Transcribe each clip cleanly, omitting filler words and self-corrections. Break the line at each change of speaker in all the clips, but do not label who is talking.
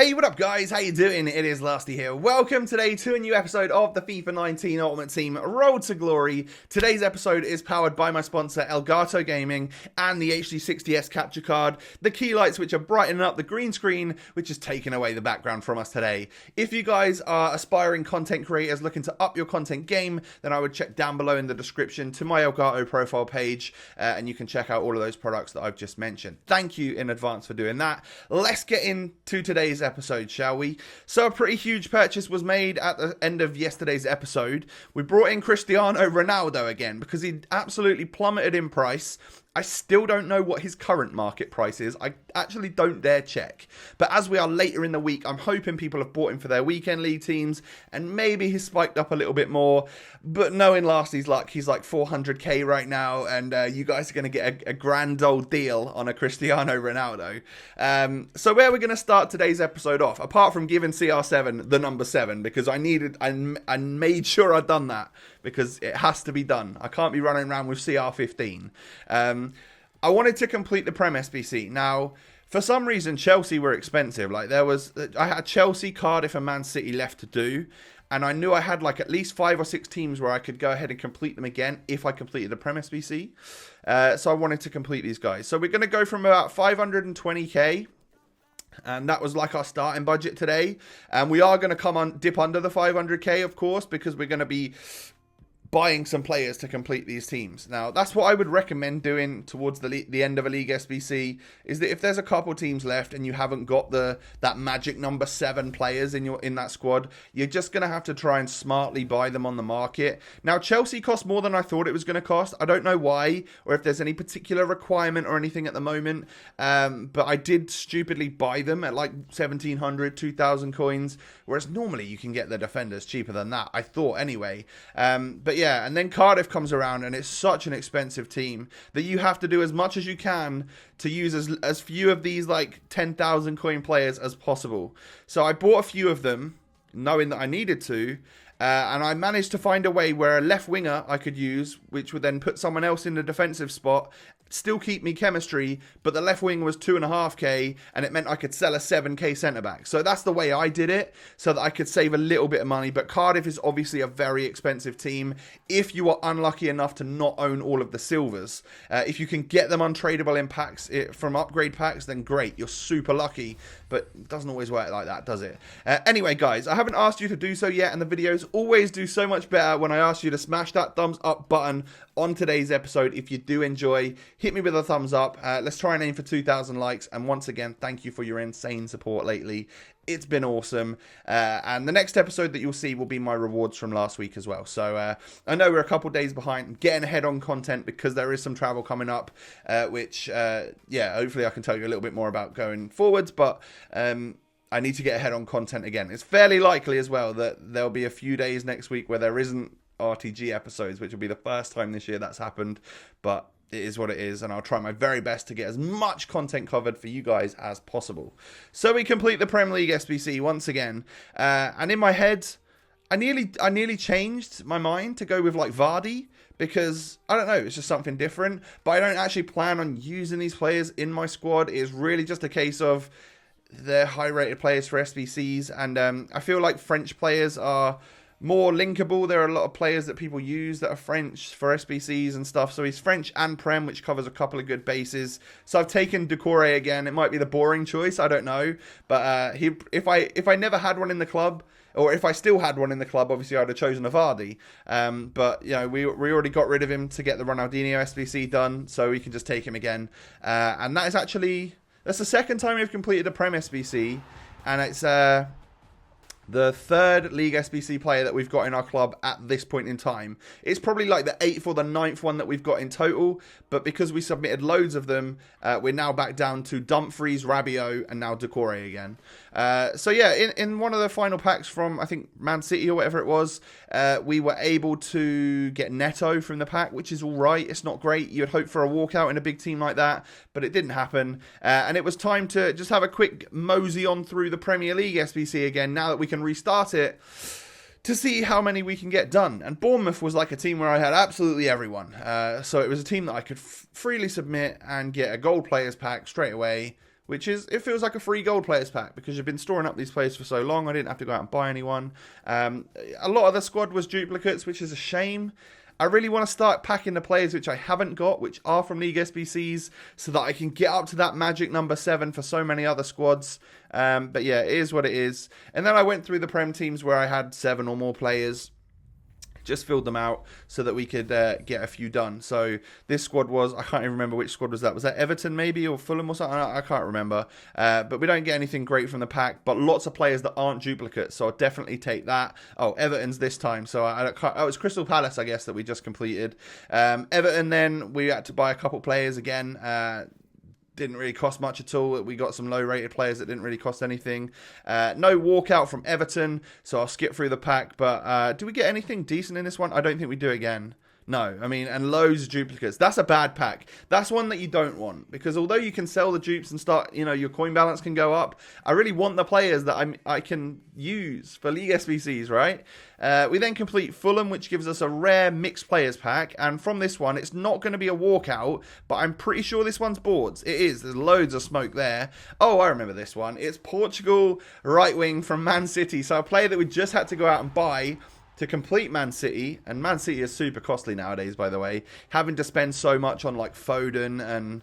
Hey, what up guys? How you doing? It is Lasty here. Welcome today to a new episode of the FIFA 19 Ultimate Team Road to Glory. Today's episode is powered by my sponsor Elgato Gaming and the HD60S capture card, the key lights which are brightening up the green screen, which is taking away the background from us today. If you guys are aspiring content creators looking to up your content game, then I would check down below in the description to my Elgato profile page and you can check out all of those products that I've just mentioned. Thank you in advance for doing that. Let's get into today's episode, shall we? So a pretty huge purchase was made at the end of yesterday's episode. We brought in Cristiano Ronaldo again because he absolutely plummeted in price. I still don't know what his current market price is. I actually don't dare check. But as we are later in the week, I'm hoping people have bought him for their weekend league teams and maybe he's spiked up a little bit more. But knowing Lasty's luck, he's like 400k right now and you guys are going to get a grand old deal on a Cristiano Ronaldo. So where we're going to start today's episode off, apart from giving CR7 the number 7, because I made sure I'd done that because it has to be done. I can't be running around with CR15. I wanted to complete the Prem SBC. Now, for some reason, Chelsea were expensive. Like I had Chelsea, Cardiff, and Man City left to do, and I knew I had like at least 5 or 6 teams where I could go ahead and complete them again if I completed the Prem SBC. So I wanted to complete these guys. So we're going to go from about 520k. And that was like our starting budget today. And we are going to dip under the 500k, of course, because we're going to be buying some players to complete these teams. Now, that's what I would recommend doing towards the end of a League SBC, is that if there's a couple teams left and you haven't got that magic number 7 players in that squad, you're just going to have to try and smartly buy them on the market. Now, Chelsea cost more than I thought it was going to cost. I don't know why, or if there's any particular requirement or anything at the moment, but I did stupidly buy them at like 1,700, 2,000 coins, whereas normally you can get the defenders cheaper than that, I thought anyway. But yeah, and then Cardiff comes around and it's such an expensive team that you have to do as much as you can to use as few of these like 10,000 coin players as possible. So I bought a few of them knowing that I needed to, and I managed to find a way where a left winger I could use, which would then put someone else in the defensive spot, still keep me chemistry, but the left wing was 2.5k and it meant I could sell a 7k centre back. So that's the way I did it, so that I could save a little bit of money. But Cardiff is obviously a very expensive team if you are unlucky enough to not own all of the silvers. If you can get them untradeable in packs from upgrade packs, then great, you're super lucky, but it doesn't always work like that, does it? Anyway guys, I haven't asked you to do so yet, and the videos always do so much better when I ask you to smash that thumbs up button on today's episode. If you do enjoy, hit me with a thumbs up. Let's try and aim for 2,000 likes. And once again, thank you for your insane support lately. It's been awesome. And the next episode that you'll see will be my rewards from last week as well. So I know we're a couple days behind. I'm getting ahead on content because there is some travel coming up, which, yeah, hopefully I can tell you a little bit more about going forwards. But I need to get ahead on content again. It's fairly likely as well that there'll be a few days next week where there isn't RTG episodes, which will be the first time this year that's happened. But it is what it is, and I'll try my very best to get as much content covered for you guys as possible. So we complete the Premier League SBC once again, and in my head, I nearly changed my mind to go with like Vardy, because I don't know, it's just something different. But I don't actually plan on using these players in my squad. It is really just a case of they're high-rated players for SBCs, and I feel like French players are more linkable. There are a lot of players that people use that are French for SBCs and stuff. So he's French and Prem, which covers a couple of good bases. So I've taken Doucouré again. It might be the boring choice, I don't know. But if I never had one in the club, or if I still had one in the club, obviously I'd have chosen a Vardy. But you know, we already got rid of him to get the Ronaldinho SBC done, so we can just take him again. And that's the second time we've completed a Prem SBC, and it's the third League SBC player that we've got in our club at this point in time. It's probably like the 8th or the 9th one that we've got in total, but because we submitted loads of them, we're now back down to Dumfries, Rabiot, and now Doucouré again. So yeah, in one of the final packs from, I think, Man City or whatever it was, we were able to get Neto from the pack, which is all right. It's not great. You'd hope for a walkout in a big team like that, but it didn't happen. And it was time to just have a quick mosey on through the Premier League SBC again, now that we can restart it, to see how many we can get done. And Bournemouth was like a team where I had absolutely everyone. So it was a team that I could freely submit and get a gold players pack straight away which is, it feels like a free gold players pack because you've been storing up these players for so long. I didn't have to go out and buy anyone. A lot of the squad was duplicates, which is a shame. I really want to start packing the players which I haven't got, which are from League SBCs, so that I can get up to that magic number 7 for so many other squads. But yeah, it is what it is. And then I went through the Prem teams where I had 7 or more players. Just filled them out so that we could get a few done. So this squad was, I can't even remember which squad was that. Was that Everton maybe, or Fulham or something? I can't remember. But we don't get anything great from the pack, but lots of players that aren't duplicates. So I'll definitely take that. Oh, Everton's this time. So it was Crystal Palace, I guess, that we just completed. Everton, then we had to buy a couple players again. Didn't really cost much at all. We got some low-rated players that didn't really cost anything. No walkout from Everton, so I'll skip through the pack. But do we get anything decent in this one? I don't think we do again. No, I mean, and loads of duplicates. That's a bad pack. That's one that you don't want, because although you can sell the dupes and start, you know, your coin balance can go up, I really want the players that I can use for League SBCs, right? We then complete Fulham, which gives us a rare mixed players pack, and from this one, it's not going to be a walkout, but I'm pretty sure this one's boards. It is. There's loads of smoke there. Oh, I remember this one. It's Portugal right wing from Man City, so a player that we just had to go out and buy to complete Man City, and Man City is super costly nowadays, by the way, having to spend so much on like Foden and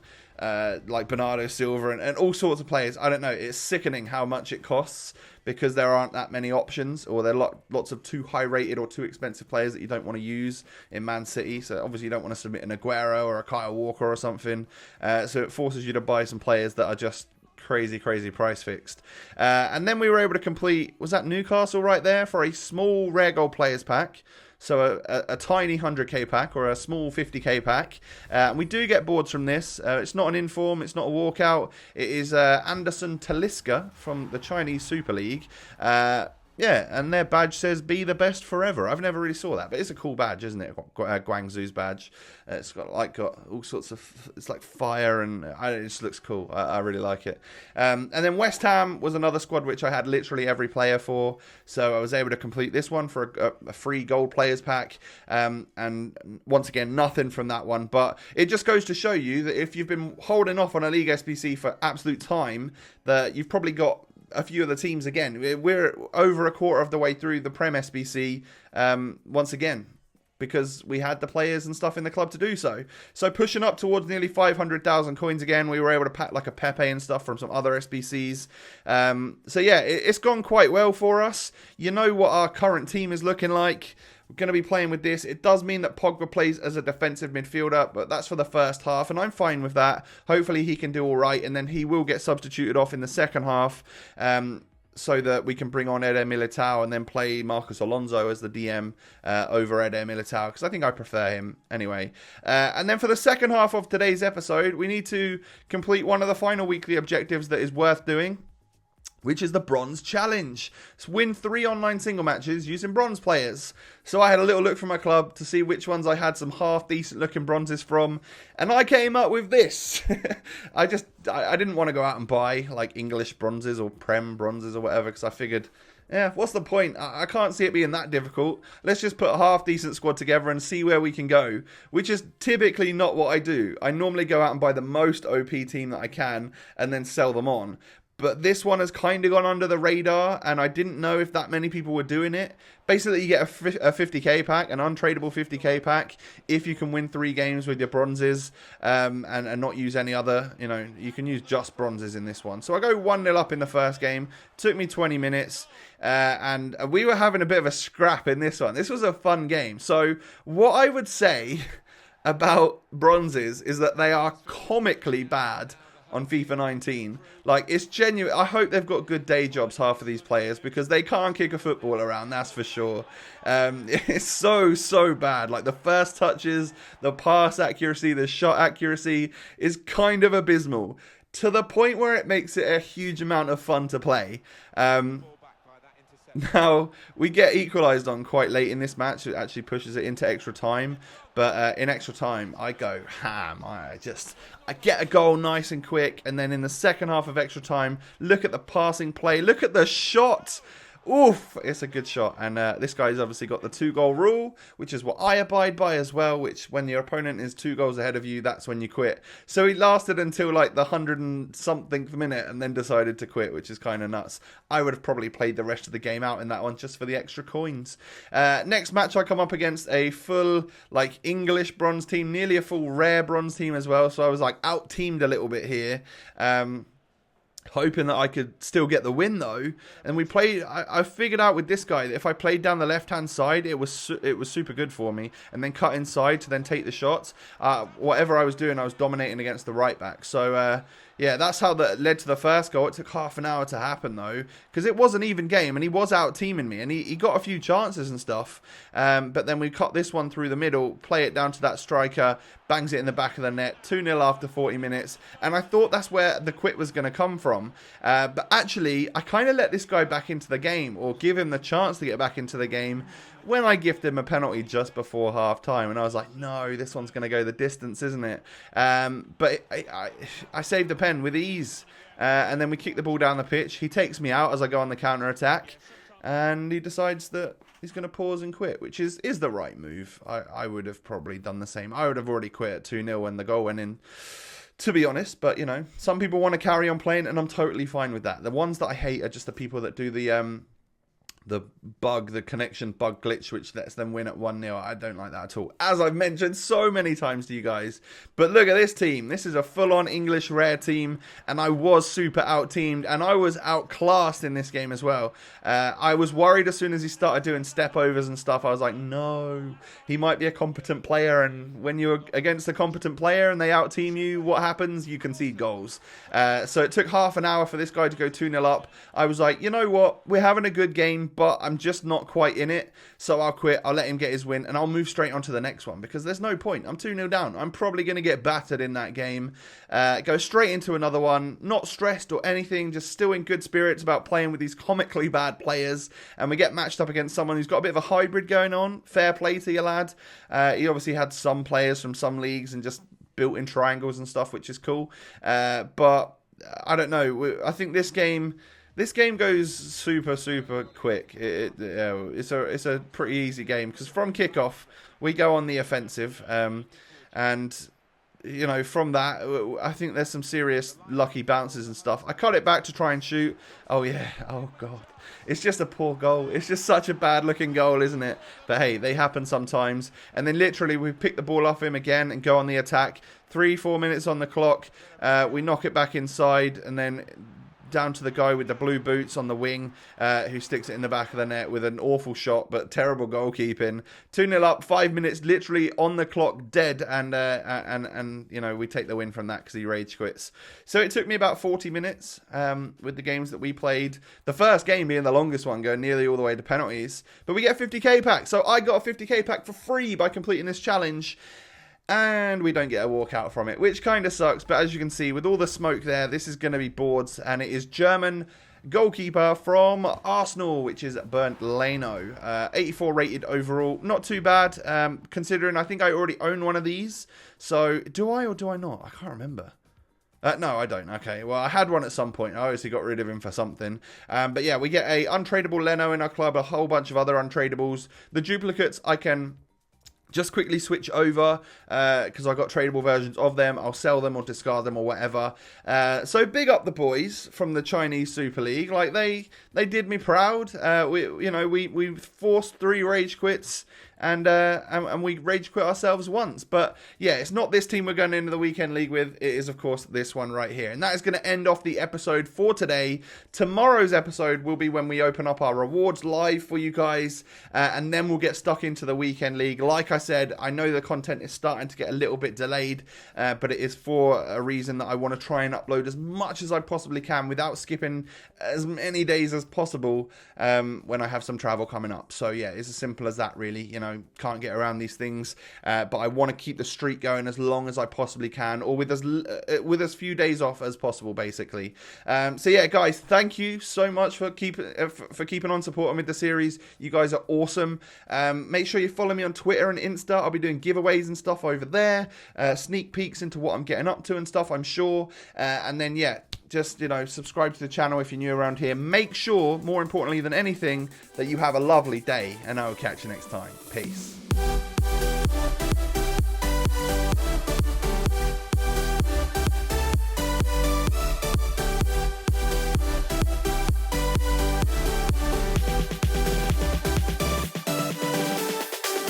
like Bernardo Silva and all sorts of players. I don't know, it's sickening how much it costs because there aren't that many options, or there are lots of too high rated or too expensive players that you don't want to use in Man City. So obviously you don't want to submit an Aguero or a Kyle Walker or something, so it forces you to buy some players that are just crazy price fixed. And then we were able to complete, was that Newcastle right there, for a small rare gold players pack. So a tiny 100k pack or a small 50k pack. And we do get boards from this. It's not an inform, it's not a walkout. It is Anderson Talisca from the Chinese Super League. Yeah, and their badge says "Be the best forever." I've never really saw that, but it's a cool badge, isn't it? Guangzhou's badge. It's got all sorts of. It's like fire, and it just looks cool. I really like it. And then West Ham was another squad which I had literally every player for, so I was able to complete this one for a free gold players pack. And once again, nothing from that one, but it just goes to show you that if you've been holding off on a League SBC for absolute time, that you've probably got a few of the teams again. We're over a quarter of the way through the Prem SBC once again, because we had the players and stuff in the club to do so. So pushing up towards nearly 500,000 coins again. We were able to pack like a Pepe and stuff from some other SBCs. So yeah, it's gone quite well for us. You know what our current team is looking like. We're going to be playing with this. It does mean that Pogba plays as a defensive midfielder, but that's for the first half, and I'm fine with that. Hopefully he can do all right, and then he will get substituted off in the second half, so that we can bring on Eder Militao and then play Marcos Alonso as the DM over Eder Militao, because I think I prefer him anyway. And then for the second half of today's episode, we need to complete one of the final weekly objectives that is worth doing, which is the Bronze Challenge. It's win 3 online single matches using bronze players. So I had a little look from my club to see which ones I had some half decent looking bronzes from, and I came up with this. I didn't want to go out and buy like English bronzes or Prem bronzes or whatever, because I figured, yeah, what's the point? I can't see it being that difficult. Let's just put a half decent squad together and see where we can go, which is typically not what I do. I normally go out and buy the most OP team that I can and then sell them on. But this one has kind of gone under the radar, and I didn't know if that many people were doing it. Basically, you get a 50k pack, an untradeable 50k pack, if you can win 3 games with your bronzes, and not use any other, you know, you can use just bronzes in this one. So I go 1-0 up in the first game. Took me 20 minutes, and we were having a bit of a scrap in this one. This was a fun game. So what I would say about bronzes is that they are comically bad on FIFA 19. Like, it's genuine. I hope they've got good day jobs, half of these players, because they can't kick a football around, that's for sure. It's so bad. Like, the first touches, the pass accuracy, the shot accuracy is kind of abysmal, to the point where it makes it a huge amount of fun to play. Now, we get equalised on quite late in this match. It actually pushes it into extra time. But in extra time, I go ham. I get a goal nice and quick. And then in the second half of extra time, look at the passing play. Look at the shot. Oof, it's a good shot. And this guy's obviously got the 2-goal rule, which is what I abide by as well, which when your opponent is 2 goals ahead of you, that's when you quit. So he lasted until like the 100 and something minute and then decided to quit, which is kind of nuts. I would have probably played the rest of the game out in that one just for the extra coins. Next match, I come up against a full like English bronze team, nearly a full rare bronze team as well. So I was like out-teamed a little bit here. Hoping that I could still get the win though, and we played. I figured out with this guy that if I played down the left-hand side, it was super good for me, and then cut inside to then take the shots. Whatever I was doing, I was dominating against the right back. So yeah, that's how that led to the first goal. It took half an hour to happen though, because it was an even game, and he was out teaming me, and he got a few chances and stuff. But then we cut this one through the middle, play it down to that striker, bangs it in the back of the net, 2-0 after 40 minutes, and I thought that's where the quit was going to come from. But actually, I kind of let this guy back into the game, or give him the chance to get back into the game, when I gifted him a penalty just before half-time. And I was like, no, this one's going to go the distance, isn't it? But I saved the pen with ease. And then we kick the ball down the pitch. He takes me out as I go on the counter-attack. And he decides that he's going to pause and quit, which is the right move. I would have probably done the same. I would have already quit at 2-0 when the goal went in, to be honest. But, you know, some people want to carry on playing, and I'm totally fine with that. The ones that I hate are just the people that do the connection bug glitch, which lets them win at 1-0. I don't like that at all, as I've mentioned so many times to you guys. But look at this team. This is a full-on English rare team, and I was super out-teamed, and I was outclassed in this game as well. I was worried as soon as he started doing step-overs and stuff. I was like, no, he might be a competent player, and when you're against a competent player and they out-team you, what happens? You concede goals. So it took half an hour for this guy to go 2-0 up. I was like, you know what? We're having a good game, but I'm just not quite in it, so I'll quit. I'll let him get his win, and I'll move straight on to the next one, because there's no point. I'm 2-0 down. I'm probably going to get battered in that game. Go straight into another one, not stressed or anything, just still in good spirits about playing with these comically bad players, and we get matched up against someone who's got a bit of a hybrid going on. Fair play to your lad. He obviously had some players from some leagues and just built in triangles and stuff, which is cool. But I don't know. I think this game goes super quick. It's a pretty easy game, because from kickoff we go on the offensive, and you know, from that I think there's some serious lucky bounces and stuff. I cut it back to try and shoot. Oh yeah, oh god, it's just a poor goal. It's just such a bad looking goal, isn't it? But hey, they happen sometimes. And then literally we pick the ball off him again and go on the attack. 3-4 minutes on the clock. We knock it back inside, and then down to the guy with the blue boots on the wing, who sticks it in the back of the net with an awful shot, but terrible goalkeeping. 2-0 up, 5 minutes literally on the clock, dead, and you know, we take the win from that because he rage quits. So it took me about 40 minutes with the games that we played. The first game being the longest one, going nearly all the way to penalties. But we get a 50k pack, so I got a 50k pack for free by completing this challenge. And we don't get a walkout from it, which kind of sucks. But as you can see, with all the smoke there, this is going to be boards. And it is German goalkeeper from Arsenal, which is Bernd Leno. 84 rated overall. Not too bad, considering I think I already own one of these. So, do I or do I not? I can't remember. No, I don't. Okay, well, I had one at some point. I obviously got rid of him for something. But yeah, we get a untradeable Leno in our club, a whole bunch of other untradables. The duplicates I can just quickly switch over, because I've got tradable versions of them. I'll sell them or discard them or whatever. So big up the boys from the Chinese Super League. Like, they did me proud. We forced 3 rage quits, and we rage quit ourselves once. But yeah, it's not this team we're going into the weekend league with. It is, of course, this one right here. And that is going to end off the episode for today. Tomorrow's episode will be when we open up our rewards live for you guys, and then we'll get stuck into the weekend league. Like I said, I know the content is starting to get a little bit delayed, but it is for a reason that I want to try and upload as much as I possibly can without skipping as many days as possible when I have some travel coming up. So yeah, it's as simple as that, really. You know, can't get around these things. But I want to keep the streak going as long as I possibly can, or with as few days off as possible, basically. So yeah, guys, thank you so much for keeping on supporting with the series. You guys are awesome. Make sure you follow me on Twitter and Insta. I'll be doing giveaways and stuff over there, sneak peeks into what I'm getting up to and stuff, I'm sure. And then yeah, just, subscribe to the channel if you're new around here. Make sure, more importantly than anything, that you have a lovely day, and I will catch you next time. Peace.